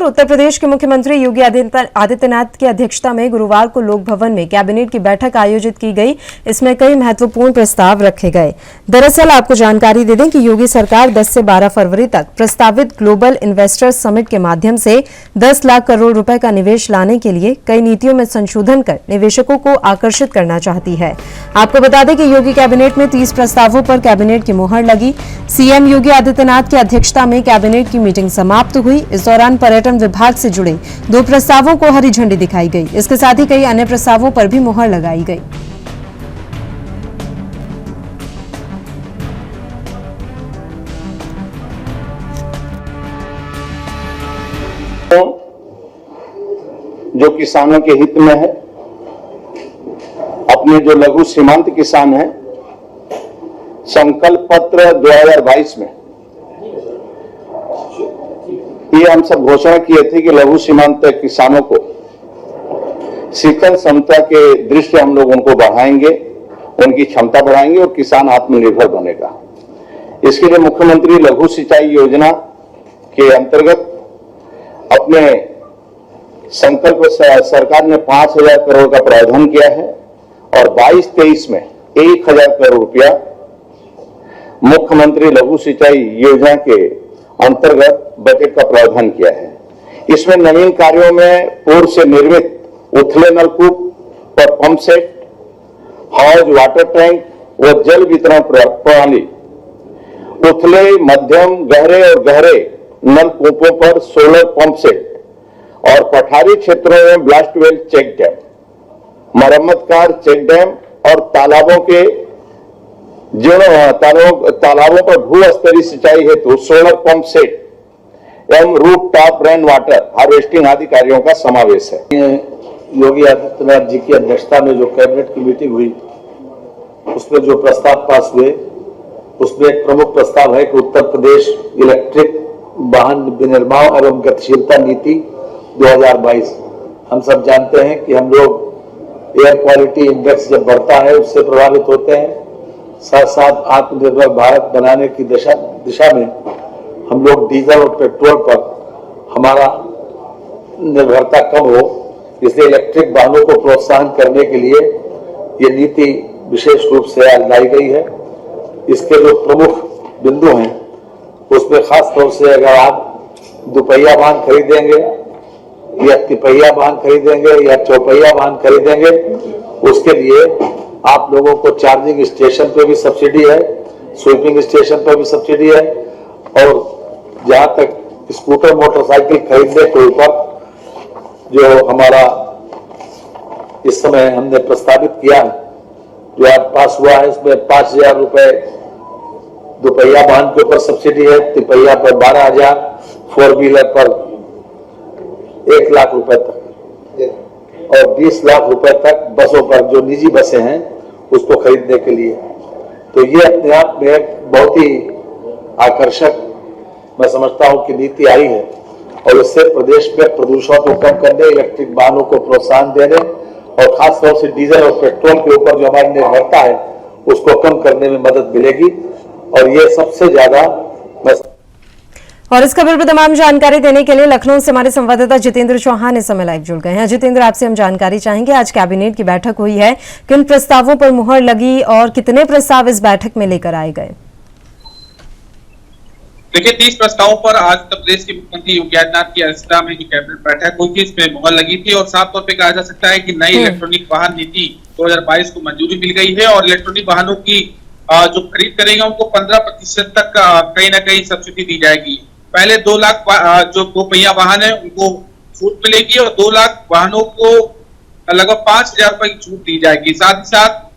खबर उत्तर प्रदेश के मुख्यमंत्री योगी आदित्यनाथ की अध्यक्षता में गुरुवार को लोक भवन में कैबिनेट की बैठक आयोजित की गई। इसमें कई महत्वपूर्ण प्रस्ताव रखे गए। दरअसल आपको जानकारी दे दें कि योगी सरकार 10 से 12 फरवरी तक प्रस्तावित ग्लोबल इन्वेस्टर्स समिट के माध्यम से 10 लाख करोड़ रुपए का निवेश लाने के लिए कई नीतियों में संशोधन कर निवेशकों को आकर्षित करना चाहती है। आपको बता दें कि योगी कैबिनेट में 30 प्रस्तावों पर कैबिनेट की मुहर लगी। सीएम योगी आदित्यनाथ की अध्यक्षता में कैबिनेट की मीटिंग समाप्त हुई। इस दौरान पर्यटन विभाग से जुड़े 2 प्रस्तावों को हरी झंडी दिखाई गई। इसके साथ ही कई अन्य प्रस्तावों पर भी मुहर लगाई गई। जो किसानों के हित में है, अपने जो लघु सीमांत किसान हैं, संकल्प पत्र 2022 में ये हम सब घोषणा किए थे कि लघु सीमांत किसानों को शीतल क्षमता के दृष्टि हम लोग उनको बढ़ाएंगे, उनकी क्षमता बढ़ाएंगे और किसान आत्मनिर्भर बनेगा। इसके लिए मुख्यमंत्री लघु सिंचाई योजना के अंतर्गत अपने संकल्प सरकार ने 5,000 करोड़ का प्रावधान किया है और 22-23 में 1,000 करोड़ रुपया मुख्यमंत्री लघु सिंचाई योजना के अंतर्गत बजट का प्रावधान किया है। इसमें नवीन कार्यों में पूर्व से निर्मित उथले नलकूप और पंप सेट, हौज, वाटर टैंक व जल वितरण प्रणाली, उथले, मध्यम, गहरे और गहरे नलकूपों पर सोलर पंप सेट और पठारी क्षेत्रों में ब्लास्ट वेल चेक डैम, मरम्मतकार चेक डैम और तालाबों के तालाबों पर भू स्तरीय सिंचाई हेतु सोलर पंप सेट एवं roof top rain water harvesting आदि कार्यों का समावेश है। योगी आदित्यनाथ जी की अध्यक्षता में जो कैबिनेट की मीटिंग हुई, उसमें जो प्रस्ताव पास हुए, उसमें एक प्रमुख प्रस्ताव है कि उत्तर प्रदेश इलेक्ट्रिक वाहन विनिर्माण एवं गतिशीलता नीति 2022। हम सब जानते हैं कि हम लोग एयर क्वालिटी इंडेक्स जब बढ़ता है उससे प्रभावित होते हैं, साथ साथ आत्मनिर्भर भारत बनाने की दिशा में हम लोग डीजल और पेट्रोल पर हमारा निर्भरता कम हो, इसलिए इलेक्ट्रिक वाहनों को प्रोत्साहन करने के लिए ये नीति विशेष रूप से आज लाई गई है। इसके जो प्रमुख बिंदु हैं उसमें खास तौर से अगर आप दुपहिया वाहन खरीदेंगे या तिपहिया वाहन खरीदेंगे या चौपहिया वाहन खरीदेंगे, उसके लिए आप लोगों को चार्जिंग स्टेशन पे भी सब्सिडी है, स्वीपिंग स्टेशन पर भी सब्सिडी है और जहां तक स्कूटर मोटरसाइकिल खरीदने के ऊपर जो हमारा इस समय हमने प्रस्तावित किया है, जो आज पास हुआ है, इसमें 5,000 रुपए दुपहिया वाहन के ऊपर सब्सिडी है, तिपहिया पर 12,000, 4 व्हीलर पर 1 लाख रुपए तक और 20 लाख रुपए तक बसों पर, जो निजी बसें हैं उसको खरीदने के लिए। तो ये अपने आप में एक बहुत ही आकर्षक मैं समझता हूं कि नीति आई है और इससे प्रदेश में प्रदूषण को कम करने, इलेक्ट्रिक वाहनों को प्रोत्साहन देने और खास तौर से डीजल और पेट्रोल के ऊपर जो हमारी निर्भरता है उसको कम करने में मदद मिलेगी और ये सबसे ज्यादा। और इस खबर पर तमाम जानकारी देने के लिए लखनऊ से हमारे संवाददाता जितेंद्र चौहान इस समय लाइव जुड़ गए हैं। जितेंद्र, आपसे हम जानकारी चाहेंगे, आज कैबिनेट की बैठक हुई है, किन प्रस्तावों पर मुहर लगी और कितने प्रस्ताव इस बैठक में लेकर आए गए? देखिए, 30 प्रस्तावों पर आज उत्तर प्रदेश के मुख्यमंत्री योगी आदित्यनाथ की अध्यक्षता में जो कैबिनेट बैठक हुई थी, इसमें मुहर लगी थी और साफ तौर पर कहा जा सकता है कि नई इलेक्ट्रॉनिक वाहन नीति 2022 को मंजूरी मिल गई है और इलेक्ट्रॉनिक वाहनों की जो खरीद करेंगे उनको 15% तक कहीं ना कहीं सब्सिडी दी जाएगी। पहले 2 लाख जो 2 पहिया वाहन है उनको छूट मिलेगी और 2 लाख वाहनों को लगभग 5,000 रुपए की छूट दी जाएगी। साथ ही साथ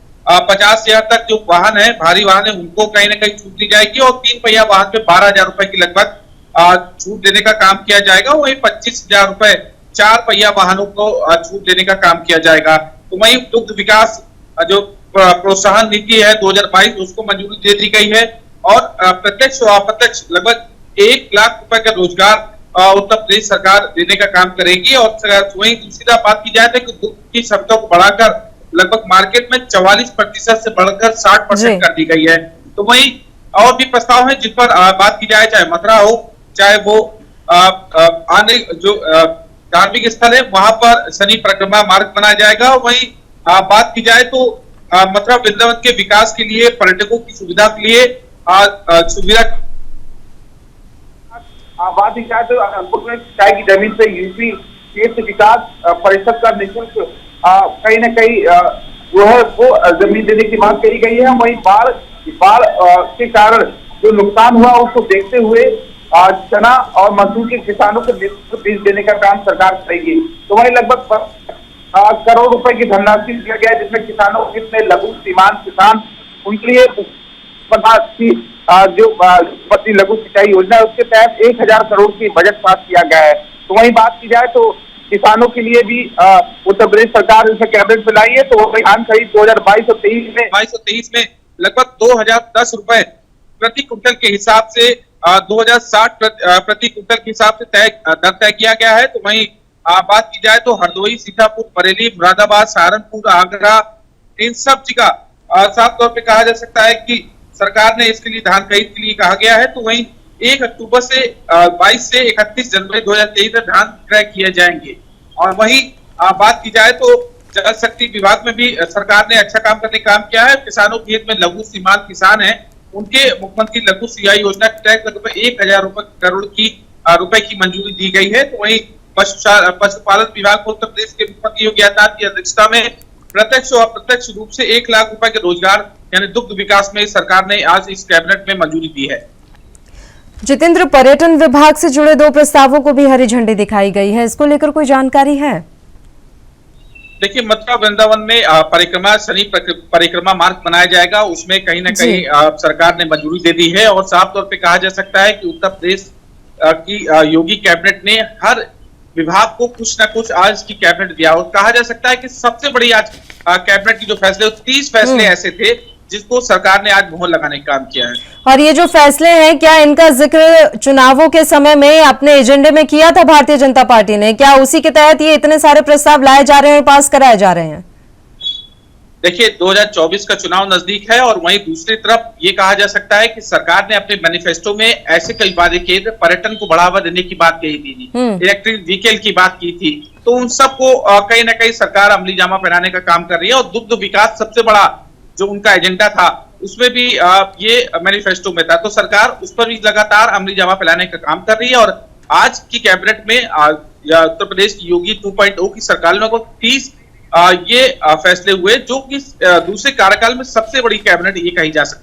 50,000 तक जो वाहन है, भारी वाहन है, उनको कहीं ना कहीं छूट दी जाएगी और 3 पहिया वाहन पे 12,000 रुपए की लगभग छूट देने का काम किया जाएगा। वही 25,000 रुपए 4 पहिया वाहनों को छूट देने का काम किया जाएगा। तो वही दुग्ध विकास जो प्रोत्साहन नीति है 2022 उसको मंजूरी दे दी गई है और प्रत्यक्ष और अप्रत्यक्ष लगभग 1 लाख रुपए का रोजगार उत्तर प्रदेश सरकार देने का काम करेगी। और वहीं दूसरी बात की जाए तो दुग्ध की क्षमता को बढ़ाकर लगभग मार्केट में 44% से बढ़कर 60% कर दी गई है। तो वहीं और भी प्रस्ताव है जिन पर बात की जाए, चाहे मथुरा हो, चाहे वो आने जो धार्मिक स्थल है वहां पर शनि परिक्रमा मार्ग बनाया जाएगा। वहीं बात की जाए तो मथुरा वृंदावन के विकास के लिए, पर्यटकों की सुविधा के लिए सुविधा बात की जाए तो अनंतपुर में सिंचाई की जमीन से यूपी क्षेत्र विकास परिषद का निःशुल्क कहीं न कहीं जो है वो जमीन देने की मांग करी गई है। वहीं बाढ़ के कारण जो नुकसान हुआ उसको देखते हुए चना और मसूर के किसानों को बीज देने का काम सरकार करेगी। तो वहीं लगभग करोड़ रुपए की धनराशि दिया गया है, जिसमें किसानों जितने लघु सीमांत किसान उनके लिए जो प्रति लघु सिंचाई योजना है उसके तहत 1000 करोड़ की बजट पास किया गया है। तो वहीं बात की जाए तो किसानों के लिए भी उत्तर प्रदेश सरकार इसे कैबिनेट में लाई है। तो धान खरीद 2022 और 23 में लगभग 2010 रुपए प्रति कुंटल के हिसाब से 2060 प्रति कुंटल के हिसाब से दर तय किया गया है। तो वहीं बात की जाए तो हरदोई, सीतापुर, बरेली, मुरादाबाद, सहारनपुर, आगरा, इन सब जगह साफ तौर पे कहा जा सकता है कि सरकार ने इसके लिए धान खरीद के लिए कहा गया है। तो वहीं 1 अक्टूबर से 22 से 31 जनवरी 2023 तक धान क्रय किए जाएंगे। और वहीं बात की जाए तो जल शक्ति विभाग में भी सरकार ने अच्छा काम करने का काम किया है। किसानों के हित में लघु सीमांत किसान हैं, उनके मुख्यमंत्री लघु सिंचाई योजना के तहत लगभग 1000 करोड़ की रुपए की मंजूरी दी गई है। तो वहीं पशुपालन विभाग को उत्तर प्रदेश के मुख्यमंत्री योगी आदित्यनाथ की अध्यक्षता में प्रत्यक्ष और अप्रत्यक्ष रूप से 1 लाख रुपए के रोजगार यानी दुग्ध विकास में सरकार ने आज इस कैबिनेट में मंजूरी दी है। जितेंद्र, पर्यटन विभाग से जुड़े 2 प्रस्तावों को भी हरी झंडी दिखाई गई है, इसको लेकर कोई जानकारी है? देखिए, मथुरा वृंदावन में परिक्रमा शनि परिक्रमा मार्ग बनाया जाएगा, उसमें कहीं ना कहीं सरकार ने मंजूरी दे दी है। और साफ तौर पे कहा जा सकता है कि उत्तर प्रदेश की योगी कैबिनेट ने हर विभाग को कुछ ना कुछ आज की कैबिनेट दिया। और कहा जा सकता है कि सबसे बड़ी आज कैबिनेट की जो फैसले 30 फैसले ऐसे थे जिसको सरकार ने आज मोहर लगाने का काम किया है। और ये जो फैसले हैं, क्या इनका जिक्र चुनावों के समय में अपने एजेंडे में किया था भारतीय जनता पार्टी ने? क्या उसी के तहत ये इतने सारे प्रस्ताव लाए जा रहे हैं और पास कराए जा रहे हैं? देखिए, 2024 का चुनाव नजदीक है और वहीं दूसरी तरफ ये कहा जा सकता है कि सरकार ने अपने मैनिफेस्टो में ऐसे कई वादे किए थे। पर्यटन को बढ़ावा देने की बात कही थी, इलेक्ट्रिक व्हीकल की बात की थी, तो उन सबको कहीं ना कहीं सरकार अमली जामा पहनाने का काम कर रही है। और दुग्ध विकास सबसे बड़ा जो उनका एजेंडा था उसमें भी ये मैनिफेस्टो में था, तो सरकार उस पर भी लगातार अमली जामा फैलाने का काम कर रही है। और आज की कैबिनेट में उत्तर प्रदेश की योगी 2.0 की सरकार में 30 ये फैसले हुए, जो कि दूसरे कार्यकाल में सबसे बड़ी कैबिनेट ये कही जा सकती है।